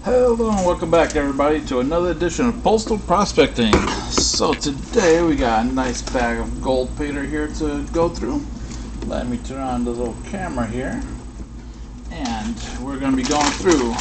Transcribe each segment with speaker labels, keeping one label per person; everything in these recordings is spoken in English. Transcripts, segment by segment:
Speaker 1: Hello and welcome back everybody to another edition of Postal Prospecting. So today we got a nice bag of gold Paydirt here to go through. Let me turn on the little camera here. And we're going to be going through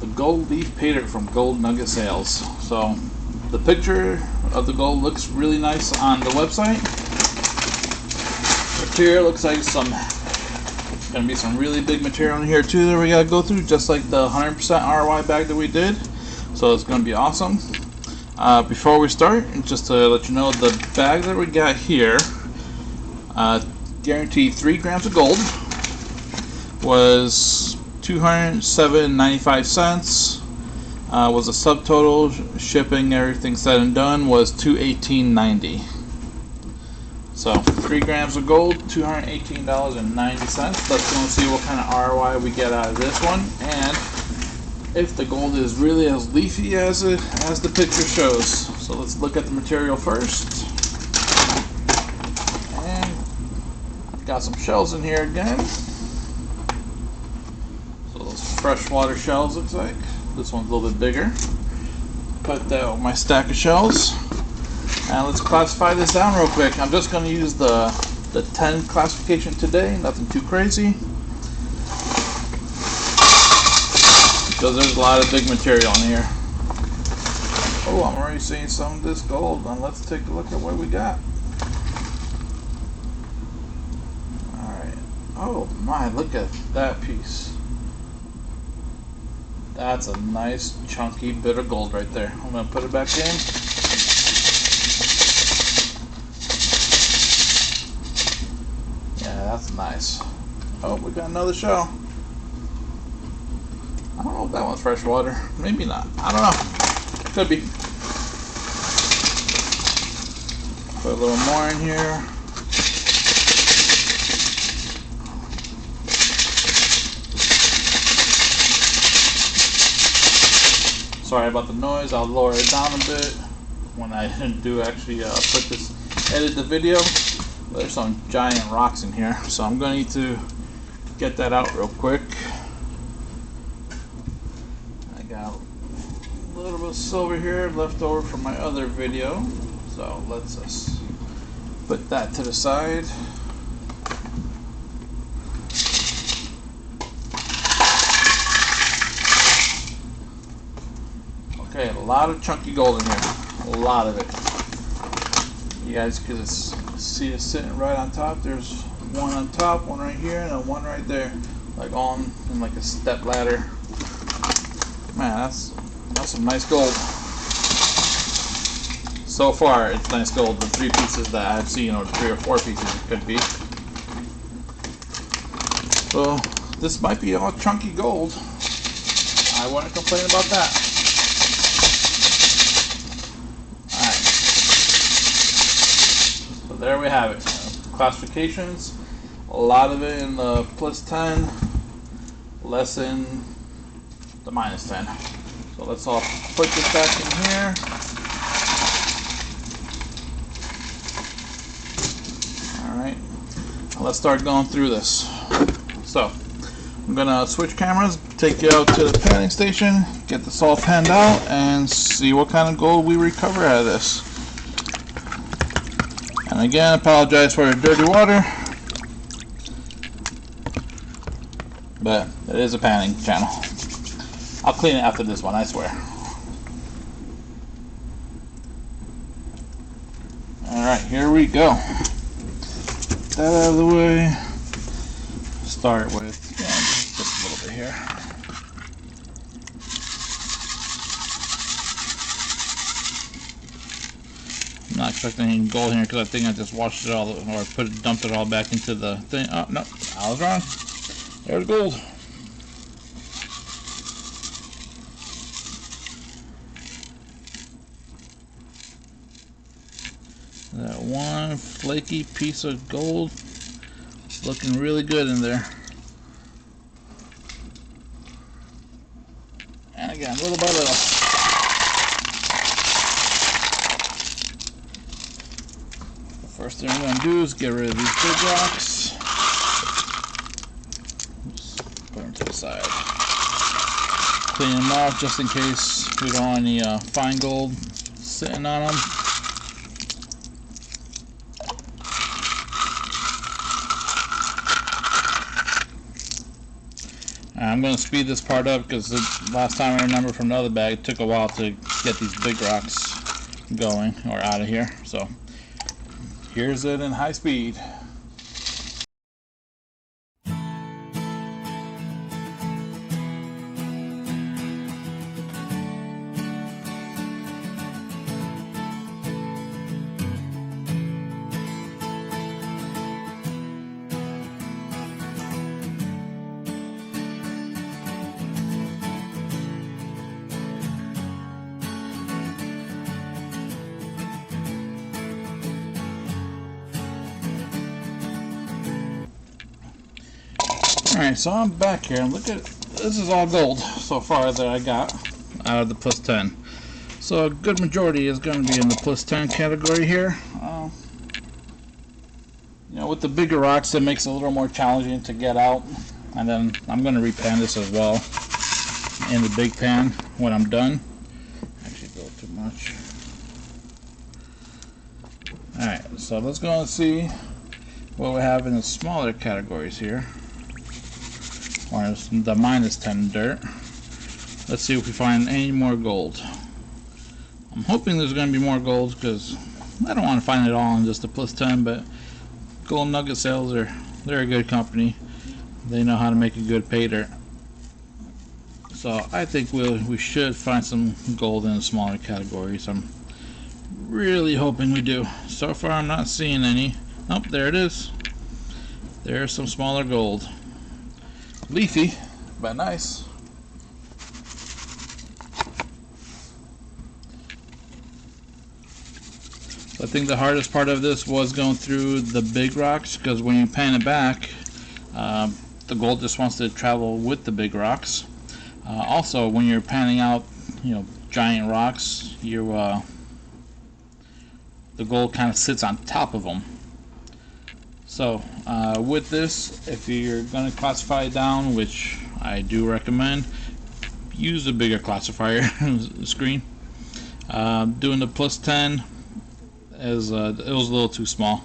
Speaker 1: the gold leaf Paydirt from Gold Nugget Sales. So the picture of the gold looks really nice on the website. Material looks like gonna be some really big material in here too that we gotta go through, just like the 100% ROI bag that we did. So it's gonna be awesome. Before we start, just to let you know, the bag that we got here, guaranteed 3 grams of gold, was $207.95. Was a subtotal, shipping, everything said and done, was $218.90. So 3 grams of gold, $218.90. Let's go and see what kind of ROI we get out of this one, and if the gold is really as leafy as the picture shows. So let's look at the material first. And got some shells in here again. So those freshwater shells looks like. This one's a little bit bigger. Put that on my stack of shells. And let's classify this down real quick. I'm just going to use the 10 classification today, nothing too crazy, because there's a lot of big material in here. Oh, I'm already seeing some of this gold. Now let's take a look at what we got. Alright. Oh my, look at that piece. That's a nice chunky bit of gold right there. I'm going to put it back in. That's nice. Oh, we got another shell. I don't know if that one's freshwater. Maybe not. I don't know. Could be. Put a little more in here. Sorry about the noise. I'll lower it down a bit when I do actually edit the video. There's some giant rocks in here, so I'm going to need to get that out real quick. I got a little bit of silver here left over from my other video, so let's just put that to the side. Okay, a lot of chunky gold in here, a lot of it. You guys can see it sitting right on top. There's one on top, one right here, and one right there, like on in like a step ladder. Man, that's some nice gold. So far, it's nice gold. The 3 pieces that I've seen, or 3 or 4 pieces it could be. So this might be all chunky gold. I wouldn't complain about that. There we have it. Classifications, a lot of it in the +10, less in the -10. So let's all put this back in here. Alright, let's start going through this. So, I'm going to switch cameras, take you out to the panning station, get this all panned out, and see what kind of gold we recover out of this. And again, apologize for the dirty water, but it is a panning channel. I'll clean it after this one, I swear. Alright, here we go. Get that out of the way. Start with just a little bit here. I'm not expecting any gold here because I think I just washed it all, or dumped it all back into the thing. Oh, no, I was wrong. There's gold. That one flaky piece of gold looking really good in there. And again, little by little. First thing we're going to do is get rid of these big rocks. Just put them to the side. clean them off just in case we don't want any fine gold sitting on them. I'm going to speed this part up because last time I remember from the other bag it took a while to get these big rocks going or out of here. So here's it in high speed. Alright, so I'm back here and look at, this is all gold so far that I got out of the plus 10. So a good majority is going to be in the plus 10 category here. You know, with the bigger rocks it makes it a little more challenging to get out. And then I'm going to repan this as well in the big pan when I'm done. Actually a little too much. Alright, so let's go and see what we have in the smaller categories here. Or the minus 10 dirt. Let's see if we find any more gold. I'm hoping there's going to be more gold because I don't want to find it all in just the plus 10, but Gold Nugget Sales they're a good company. They know how to make a good pay dirt. So I think we should find some gold in the smaller categories. I'm really hoping we do. So far I'm not seeing any. Oh, there it is. There's some smaller gold. Leafy, but nice. So I think the hardest part of this was going through the big rocks, because when you pan it back, the gold just wants to travel with the big rocks. Also, when you're panning out, you know, giant rocks, the gold kind of sits on top of them. So with this, if you're going to classify it down, which I do recommend, use a bigger classifier screen. Doing the plus 10 is it was a little too small,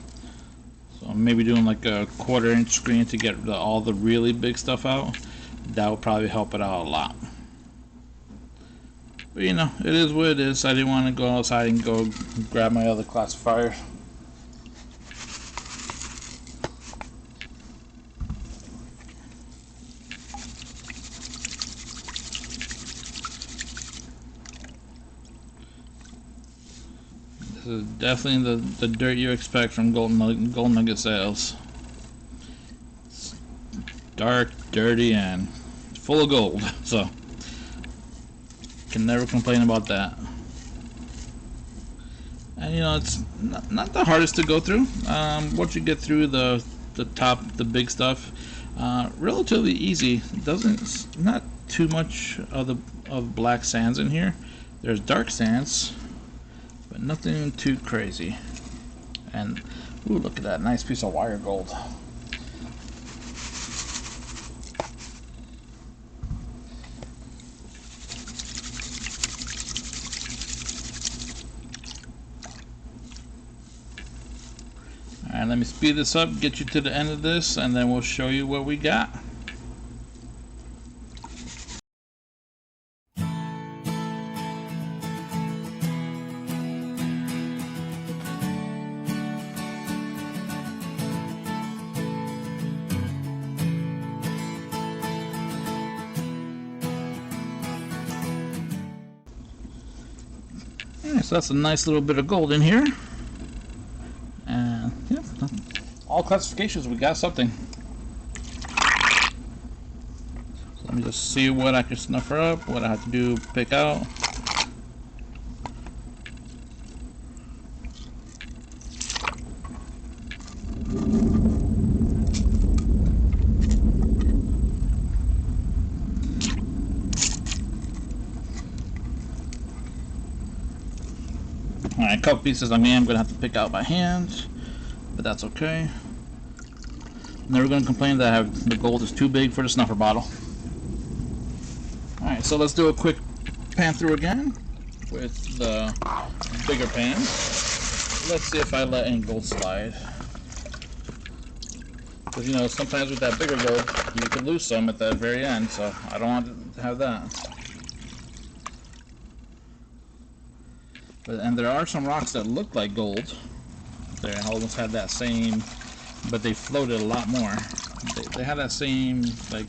Speaker 1: so maybe doing like a 1/4 inch screen to get all the really big stuff out. That would probably help it out a lot. But you know, it is what it is. I didn't want to go outside and go grab my other classifier. This is definitely the dirt you expect from Gold Nugget Sales. It's dark, dirty, and full of gold. So can never complain about that. And you know, it's not the hardest to go through. Once you get through the big stuff, relatively easy. Not too much of black sands in here. There's dark sands, but nothing too crazy. And ooh, look at that nice piece of wire gold. Alright, let me speed this up, get you to the end of this, and then we'll show you what we got. Alright, so that's a nice little bit of gold in here. And yeah, all classifications, we got something. So let me just see what I can snuffer up, what I have to do, pick out. Alright, a couple pieces I'm going to have to pick out by hand, but that's okay. I'm never going to complain that the gold is too big for the snuffer bottle. Alright, so let's do a quick pan through again with the bigger pan. Let's see if I let any gold slide. Because, you know, sometimes with that bigger gold, you can lose some at the very end, so I don't want to have that. And there are some rocks that look like gold. They almost had that same, but they floated a lot more. They had that same like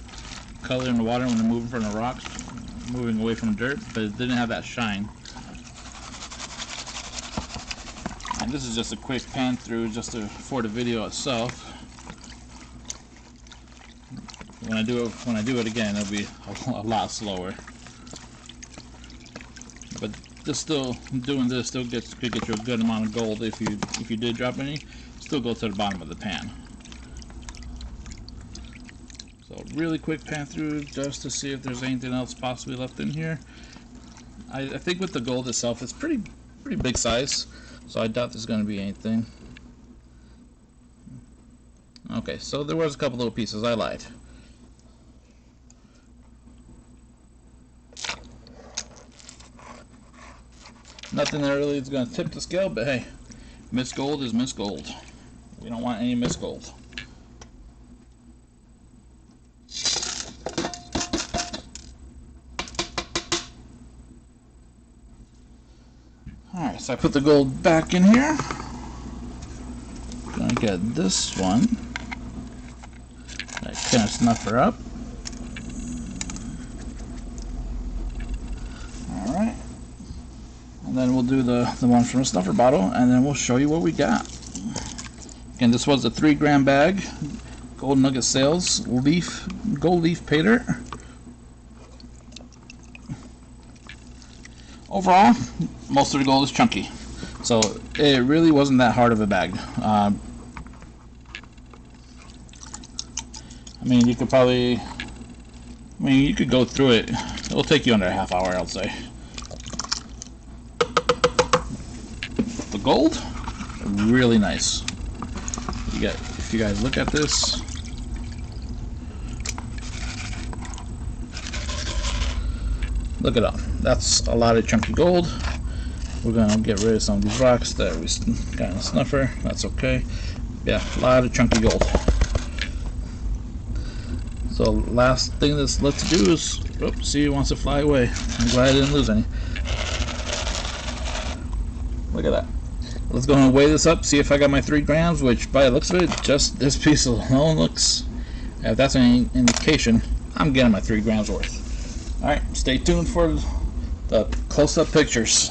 Speaker 1: color in the water when they're moving from the rocks, moving away from dirt, but it didn't have that shine. And this is just a quick pan through just for the video itself. When I do it again, it'll be a lot slower. But just still doing this still could get you a good amount of gold if you did drop any. Still go to the bottom of the pan. So really quick pan through just to see if there's anything else possibly left in here. I think with the gold itself, it's pretty big size, so I doubt there's going to be anything. Okay, so there was a couple little pieces. I lied. Nothing that really is going to tip the scale, but hey, missed gold is missed gold. We don't want any missed gold. Alright, so I put the gold back in here. Gonna get this one. I kind of snuff her up. Alright. And then we'll do the one from the snuffer bottle, and then we'll show you what we got. Again, this was a 3-gram bag, Gold Nugget Sales, gold leaf Paydirt. Overall, most of the gold is chunky, so it really wasn't that hard of a bag. I mean, you could go through it. It'll take you under a half hour, I'll say. The gold, really nice. If you guys look at this, look it up. That's a lot of chunky gold. We're gonna get rid of some of these rocks that we got in the snuffer. That's okay. Yeah, a lot of chunky gold. So last thing that's left to do is, see, it wants to fly away. I'm glad I didn't lose any. Look at that. Let's go and weigh this up, see if I got my 3 grams, which by the looks of it, just this piece alone looks, if that's any indication, I'm getting my 3 grams worth. Alright, stay tuned for the close-up pictures.